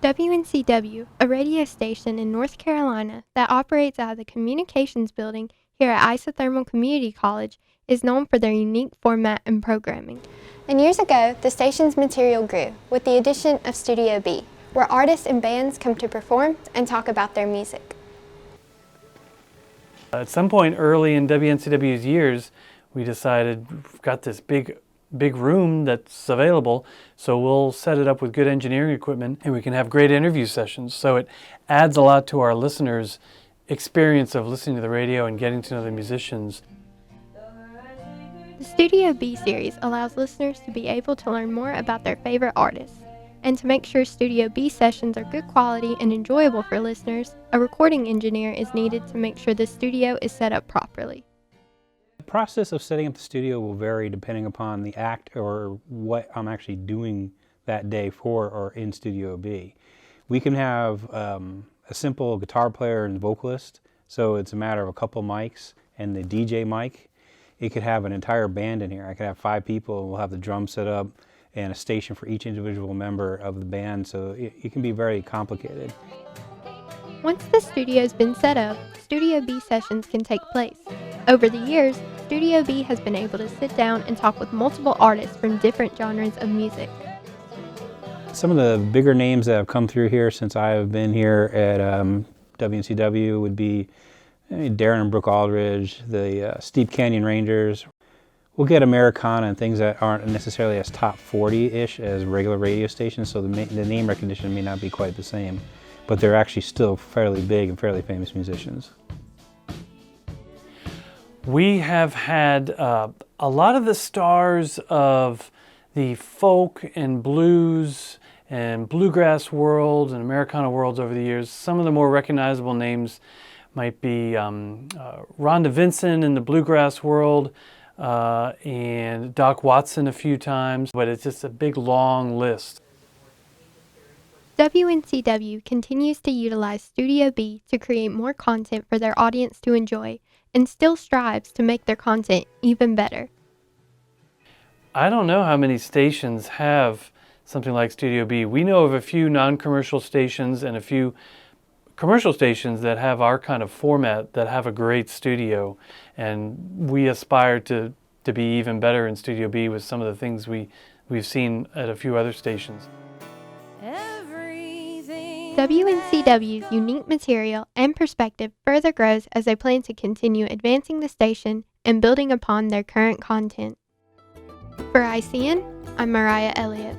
WNCW, a radio station in North Carolina that operates out of the Communications Building here at Isothermal Community College, is known for their unique format and programming. And years ago, the station's material grew with the addition of Studio B, where artists and bands come to perform and talk about their music. At some point early in WNCW's years, we decided we've got this big room that's available, so we'll set it up with good engineering equipment and we can have great interview sessions. So it adds a lot to our listeners' experience of listening to the radio and getting to know the musicians. The Studio B series allows listeners to be able to learn more about their favorite artists. And to make sure Studio B sessions are good quality and enjoyable for listeners, a recording engineer is needed to make sure the studio is set up properly. The process of setting up the studio will vary depending upon the act or what I'm actually doing that day for or in Studio B. We can have a simple guitar player and vocalist, so it's a matter of a couple mics and the DJ mic. It could have an entire band in here. I could have 5 people and we'll have the drums set up and a station for each individual member of the band, so it can be very complicated. Once the studio's been set up, Studio B sessions can take place. Over the years, Studio B has been able to sit down and talk with multiple artists from different genres of music. Some of the bigger names that have come through here since I have been here at WNCW would be Darren and Brooke Aldridge, the Steep Canyon Rangers. We'll get Americana and things that aren't necessarily as top 40-ish as regular radio stations, so the name recognition may not be quite the same, but they're actually still fairly big and fairly famous musicians. We have had a lot of the stars of the folk and blues and bluegrass world and Americana worlds over the years. Some of the more recognizable names might be Rhonda Vincent in the bluegrass world, and Doc Watson a few times, but it's just a big long list. WNCW continues to utilize Studio B to create more content for their audience to enjoy and still strives to make their content even better. I don't know how many stations have something like Studio B. We know of a few non-commercial stations and a few commercial stations that have our kind of format, that have a great studio, and we aspire to be even better in Studio B with some of the things we've seen at a few other stations. WNCW's unique material and perspective further grows as they plan to continue advancing the station and building upon their current content. For ICN, I'm Mariah Elliott.